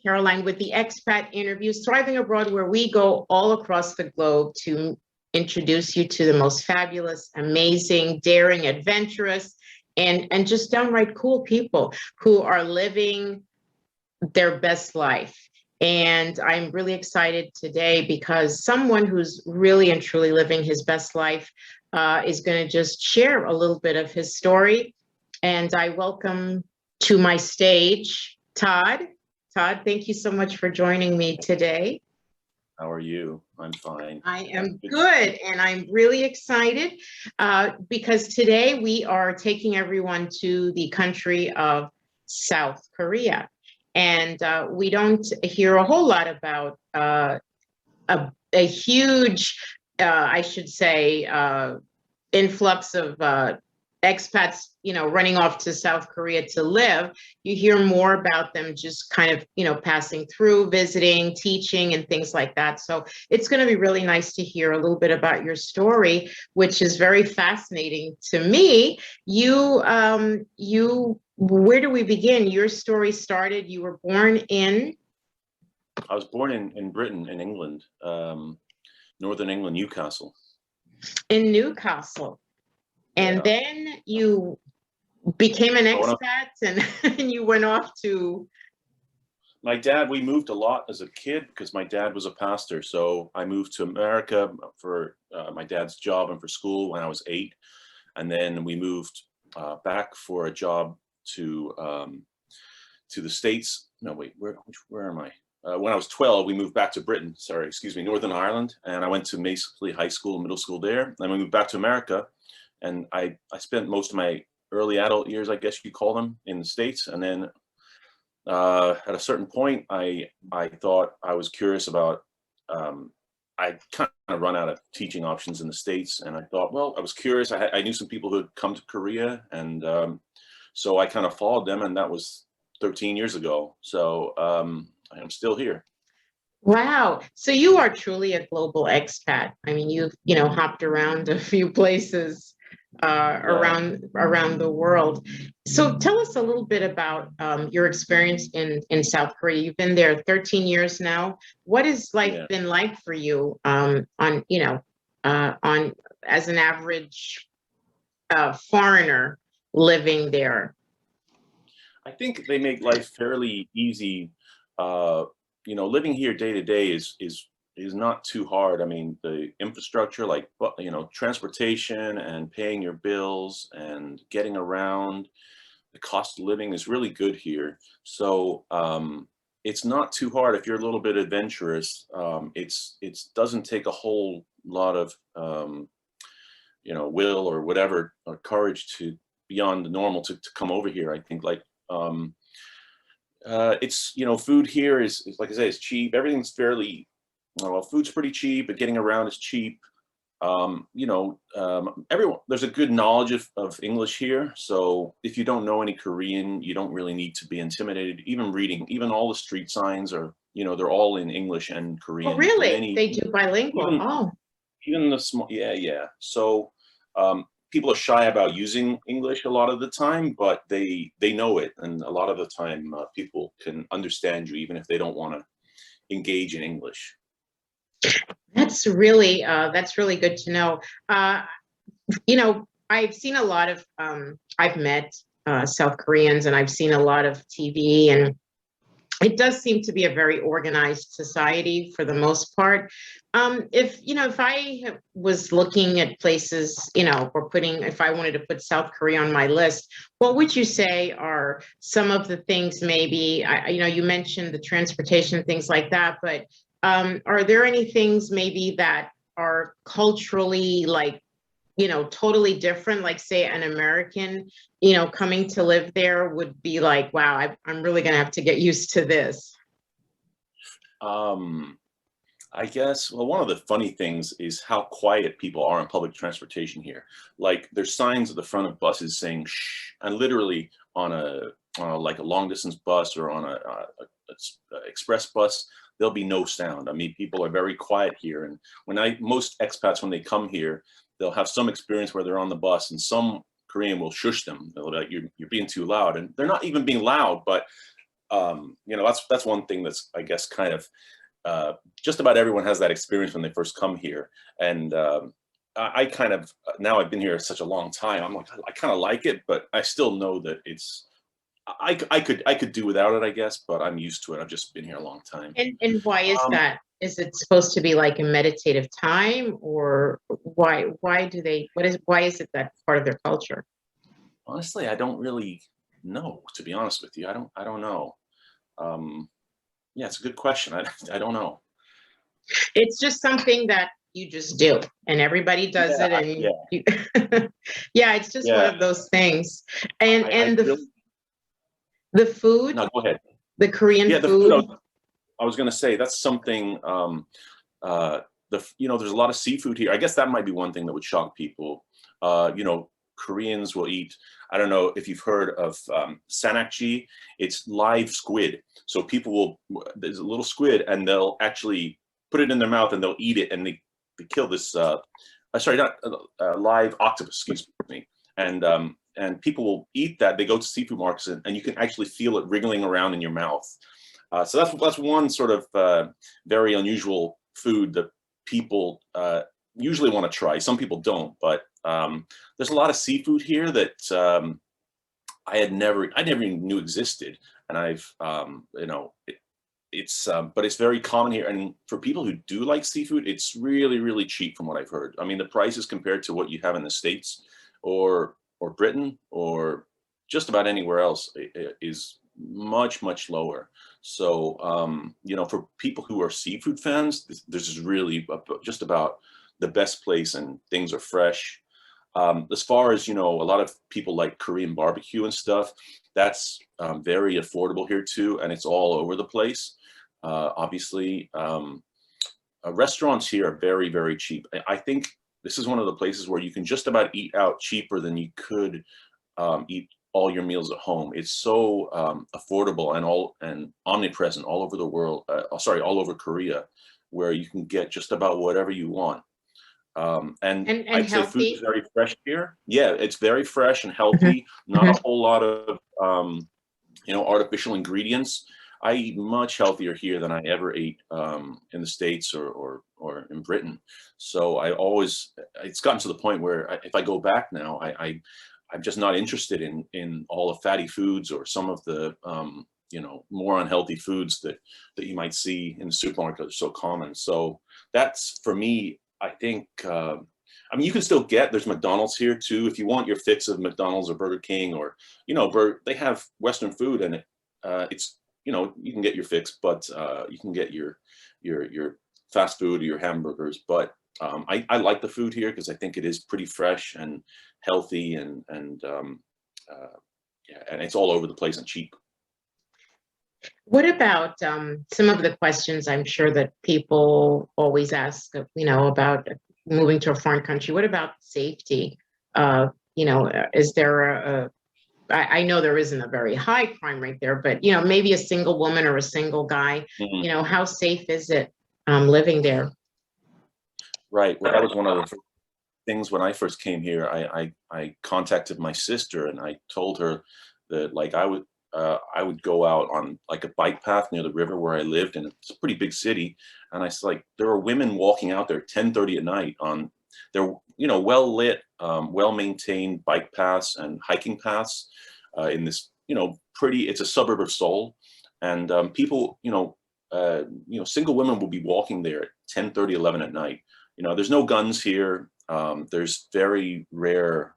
Caroline, with the Expat Interviews, Thriving Abroad, where we go all across the globe to introduce you to the most fabulous, amazing, daring, adventurous, and just downright cool people who are living their best life. And I'm really excited today because someone who's really and truly living his best life is going to just share a little bit of his story. And I welcome to my stage, Todd. Todd, thank you so much for joining me today. How are you? I'm fine. I am good, and I'm really excited because today we are taking everyone to the country of South Korea. And we don't hear a whole lot about a huge, I should say, influx of expats, running off to South Korea to live. You hear more about them just kind of, passing through, visiting, teaching, and things like that. So it's going to be really nice to hear a little bit about your story, which is very fascinating to me. Where do we begin? Your story started, you were born in? I was born in Britain, in England, Northern England, Newcastle. In Newcastle. And then you became an expat and you went off to... My dad, we moved a lot as a kid because my dad was a pastor. So I moved to America for my dad's job and for school when I was 8. And then we moved back for a job to the States. No, wait, where am I? When I was 12, we moved back to Britain, Northern Ireland. And I went to basically high school, middle school there. Then we moved back to America. And I spent most of my early adult years, I guess you call them, in the States. And then at a certain point, I thought I was curious about, I kind of run out of teaching options in the States. And I thought, well, I was curious. I knew some people who had come to Korea. And so I kind of followed them. And that was 13 years ago. So I'm still here. Wow. So you are truly a global expat. I mean, you've, hopped around a few places around the world. So tell us a little bit about your experience in South Korea. You've been there 13 years now. What has life been like for you on as an average foreigner living there? I think they make life fairly easy. Living here day to day is not too hard. I mean, the infrastructure, like, transportation and paying your bills and getting around, the cost of living is really good here. So it's not too hard if you're a little bit adventurous. It doesn't take a whole lot of, will or whatever, or courage to beyond the normal to come over here. I think it's, food here is like I say, it's cheap. Everything's fairly, food's pretty cheap, but getting around is cheap. There's a good knowledge of English here. So if you don't know any Korean, you don't really need to be intimidated. Even reading, even all the street signs are, they're all in English and Korean. Oh, really? They do bilingual. Even the small, yeah. So people are shy about using English a lot of the time, but they know it. And a lot of the time people can understand you, even if they don't want to engage in English. That's really good to know. I've seen a lot of, I've met South Koreans, and I've seen a lot of TV, and it does seem to be a very organized society for the most part. If I was looking at places, if I wanted to put South Korea on my list, what would you say are some of the things? Maybe, you mentioned the transportation, things like that, but are there any things maybe that are culturally totally different? Like, say, an American, coming to live there would be like, wow, I'm really going to have to get used to this. I guess, well, one of the funny things is how quiet people are on public transportation here. Like, there's signs at the front of buses saying shh, and literally on a long distance bus or on a express bus, there'll be no sound. I mean, people are very quiet here. And most expats, when they come here, they'll have some experience where they're on the bus and some Korean will shush them. They'll be like, you're being too loud. And they're not even being loud, but you know, that's one thing that's, I guess, kind of just about everyone has that experience when they first come here. And I kind of, now I've been here such a long time, I'm like, I kind of like it, but I still know that it's, I could do without it, I guess, but I'm used to it. I've just been here a long time. And why is Um, that? Is it supposed to be like a meditative time, or why do they, why is it that part of their culture? Honestly, I don't really know, to be honest with you. I don't know. Um, yeah, it's a good question. I don't know. It's just something that you just do, and everybody does Yeah, it, and yeah, you, yeah, it's just one yeah. of those things. And I really, the food, no, go ahead. the Korean Yeah, the food. food. I was going to say that's something. Uh, you know, there's a lot of seafood here. I guess that might be one thing that would shock people. You know, Koreans will eat. I don't know if you've heard of sanakji. It's live squid. So people will. There's a little squid, and they'll actually put it in their mouth, and they'll eat it, and they kill this. Sorry, not live octopus. Excuse me. And people will eat that. They go to seafood markets, and you can actually feel it wriggling around in your mouth. So that's one sort of very unusual food that people usually want to try. Some people don't, but there's a lot of seafood here that I never even knew existed, and you know, but it's very common here. And for people who do like seafood, it's really, really cheap from what I've heard. I mean, the prices compared to what you have in the States or Britain or just about anywhere else is much, much lower. So, you know, for people who are seafood fans, this is really just about the best place, and things are fresh. As far as, you know, a lot of people like Korean barbecue and stuff, that's very affordable here too, and it's all over the place. Obviously, restaurants here are very, very cheap. I think this is one of the places where you can just about eat out cheaper than you could eat all your meals at home. It's so affordable and omnipresent all over the world. Sorry, all over Korea, where you can get just about whatever you want. And And I'd say food is healthy. very fresh here. Yeah, it's very fresh and Mhm, healthy. Not mhm. a whole lot of you know, artificial ingredients. I eat much healthier here than I ever ate in the States or in Britain. So it's gotten to the point where if I go back now, I'm just not interested in all the fatty foods or some of the you know, more unhealthy foods that you might see in the supermarket are so common. So that's for me. I think. I mean, you can still there's McDonald's here too. If you want your fix of McDonald's or Burger King, or, you know, they have Western food, and it's, you know, you can get your fix, but you can get your fast food or your hamburgers. But I like the food here because I think it is pretty fresh and healthy, uh, yeah, and it's all over the place and cheap. What about some of the questions I'm sure that people always ask, you know, about moving to a foreign country? What about safety? You know, is there I know there isn't a very high crime rate there, but, you know, maybe a single woman or a single guy, Mhm. you know, how safe is it living there? Right. Well, that was one of the things when I first came here. I contacted my sister, and I told her that, like, I would go out on like a bike path near the river where I lived, and it's a pretty big city. And I was like, there are women walking out there 10:30 at night on their, you know, well lit, well maintained bike paths and hiking paths in this, you know, pretty. It's a suburb of Seoul, and people, you know, single women will be walking there at 10:30, 11 at night. You know, there's no guns here. There's very rare,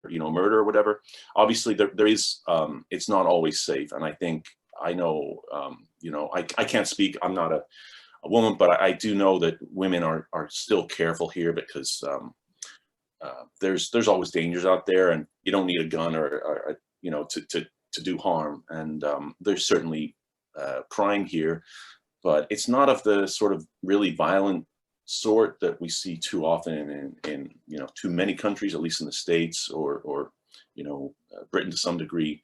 you know, murder or whatever. Obviously, there is. It's not always safe, and I think I know. You know, I can't speak. I'm not a woman, but I do know that women are still careful here because there's always dangers out there, and you don't need a gun or you know, to do harm. And there's certainly crime here, but it's not of the sort of really violent sort that we see too often in you know, too many countries, at least in the States or you know, Britain to some degree.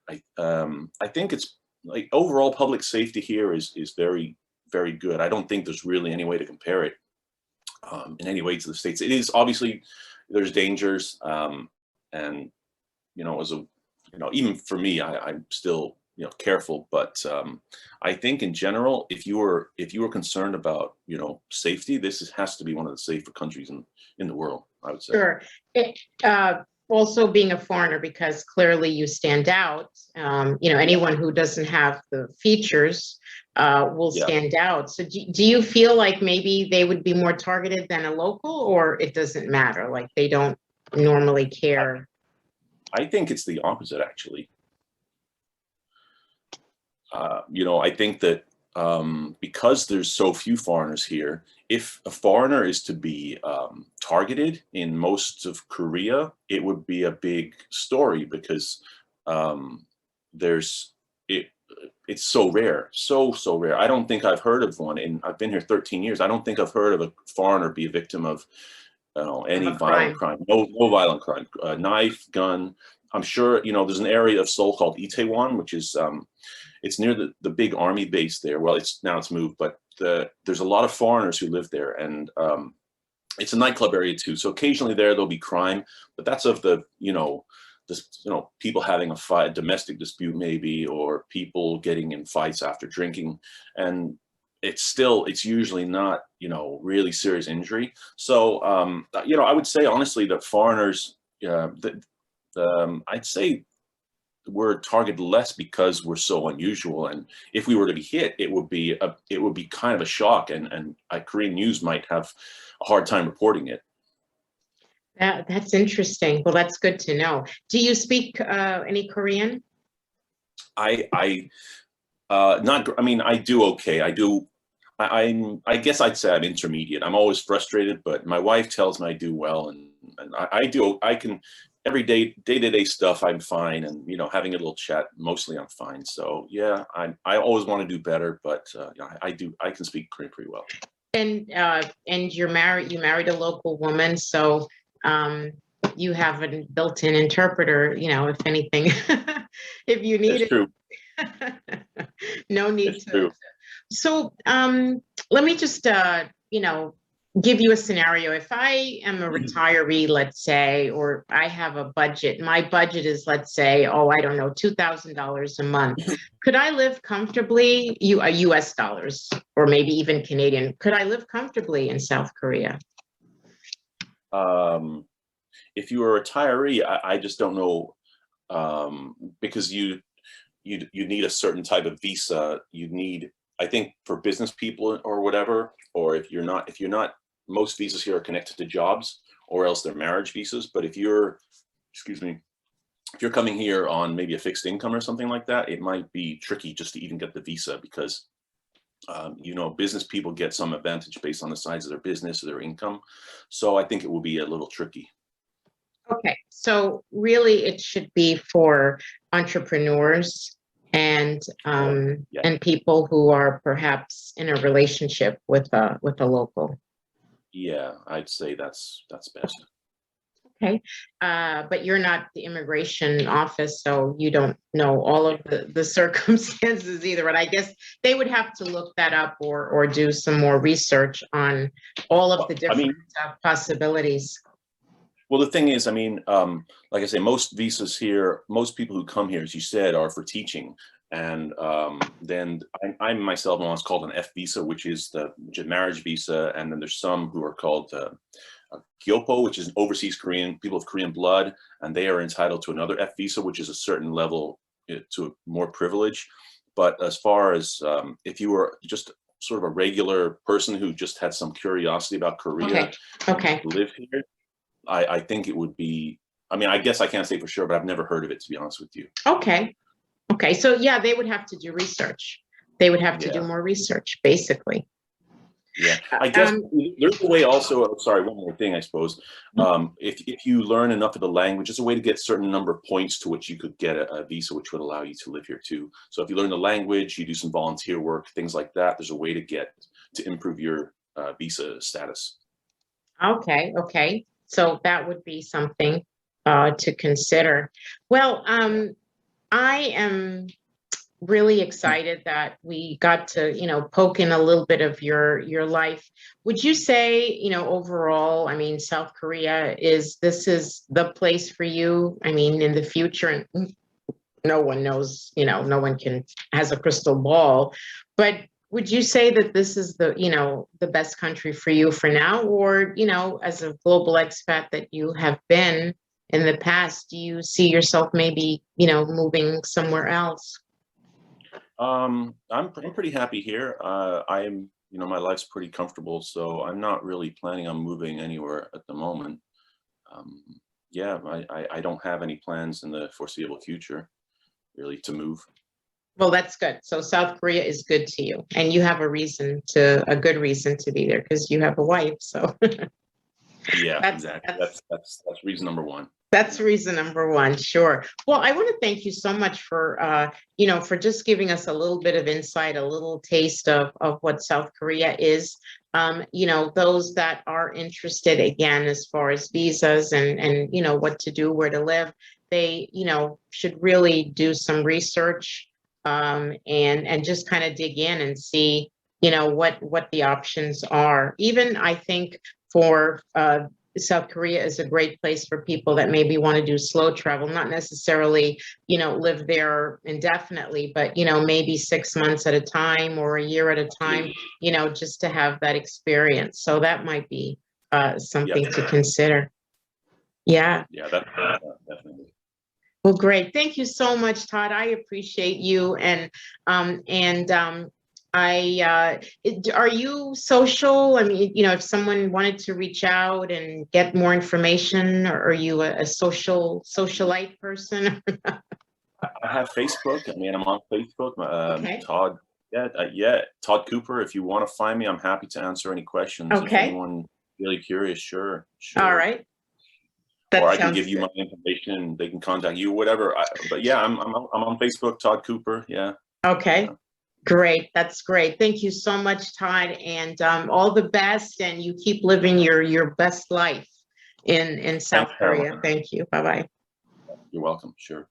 I think it's like overall public safety here is very, very good. I don't think there's really any way to compare it in any way to the States. It is obviously there's dangers, and you know, as a even for me, I'm still, careful, but I think in general, if you were concerned about, safety, has to be one of the safer countries in the world, I would say. Sure. It, also being a foreigner, because clearly you stand out. Anyone who doesn't have the features will Yeah. stand out. So do you feel like maybe they would be more targeted than a local, or it doesn't matter? Like they don't normally care? I think it's the opposite, actually. I think that because there's so few foreigners here, if a foreigner is to be targeted in most of Korea, it would be a big story because there's it. It's so rare, so rare. I don't think I've heard of one, and I've been here 13 years. I don't think I've heard of a foreigner be a victim of any violent crime. No violent crime. Knife, gun. I'm sure there's an area of Seoul called Itaewon, which is it's near the big army base there. Well, it's moved, but there's a lot of foreigners who live there, and it's a nightclub area too. So occasionally there'll be crime, but that's of the people having a fight, domestic dispute maybe, or people getting in fights after drinking, and it's usually not really serious injury. So I would say honestly that foreigners, I'd say we're targeted less because we're so unusual, and if we were to be hit, it would be kind of a shock, and Korean news might have a hard time reporting it. That's interesting. Well, that's good to know. Do you speak any Korean? I do okay. I guess I'd say I'm intermediate. I'm always frustrated, but my wife tells me I do well, and I can every day-to-day stuff I'm fine, and having a little chat, mostly I'm fine. So yeah, I always want to do better, but I can speak Korean pretty well. And you married a local woman, so you have a built-in interpreter, if anything, if you need it. True. No need it's to. True. So let me just, give you a scenario. If I am a retiree, let's say, or I have a budget, my budget is, let's say, I don't know, $2,000 a month. Could I live comfortably, US dollars, or maybe even Canadian? Could I live comfortably in South Korea? If you were a retiree, I just don't know, because you need a certain type of visa. You need, I think, for business people or whatever, or if you're not, most visas here are connected to jobs, or else they're marriage visas. But if you're coming here on maybe a fixed income or something like that, it might be tricky just to even get the visa, because business people get some advantage based on the size of their business or their income. So I think it will be a little tricky. Okay, so really it should be for entrepreneurs and and people who are perhaps in a relationship with a local. Yeah, I'd say that's best. Okay, but you're not the immigration office, so you don't know all of the circumstances either. But I guess they would have to look that up or do some more research on all of the different possibilities. Well, the thing is, like I say, most visas here, most people who come here, as you said, are for teaching. And then I myself am what's called an F visa, which is a marriage visa. And then there's some who are called Gyopo, which is overseas Korean, people of Korean blood, and they are entitled to another F visa, which is a certain level to more privilege. But as far as if you were just sort of a regular person who just had some curiosity about Korea, okay, live here, I think it would be, I guess I can't say for sure, but I've never heard of it, to be honest with you. Okay. So yeah, they would have to do research. They would have to do more research, basically. Yeah, I guess there's a way also, sorry, one more thing, I suppose. If you learn enough of the language, there's a way to get a certain number of points to which you could get a visa, which would allow you to live here too. So if you learn the language, you do some volunteer work, things like that, there's a way to improve your visa status. Okay. So that would be something to consider. Well, I am really excited that we got to, poke in a little bit of your life. Would you say, overall, South Korea this is the place for you? In the future, and no one knows, no one has a crystal ball. But would you say that this is the best country for you for now? Or, as a global expat that you have been in the past, do you see yourself maybe, moving somewhere else? I'm pretty happy here. My life's pretty comfortable, so I'm not really planning on moving anywhere at the moment. Um, yeah, I don't have any plans in the foreseeable future, really, to move. Well, that's good. So South Korea is good to you, and you have a good reason to be there because you have a wife. So Yeah, that's exactly. that's That's reason number one. that's reason number one. Sure. Well, I want to thank you so much for just giving us a little bit of insight, a little taste of what South Korea is. Those that are interested, again, as far as visas and what to do, where to live, they should really do some research, and just kind of dig in and see what the options are. Even I think for South Korea is a great place for people that maybe want to do slow travel, not necessarily, live there indefinitely, but, maybe 6 months at a time or a year at a time, just to have that experience. So that might be Yeah, something to consider. Yeah. yeah, that's definitely. Well, great. Thank you so much, Todd. I appreciate you. And are you social? I mean, if someone wanted to reach out and get more information, or are you a socialite person? I have Facebook. I mean, I'm on Facebook. Okay. Todd, yeah, Todd Cooper. If you want to find me, I'm happy to answer any questions. If Okay. anyone really curious, sure. All right. Or That I can sounds give you good. my information. They can contact you, whatever. But yeah, I'm on Facebook, Todd Cooper. Yeah. Okay. Yeah. Great. That's great. Thank you so much, Todd, and all the best. And you keep living your best life in South Thanks, Korea. Caroline. Thank you. Bye bye. You're welcome. Sure.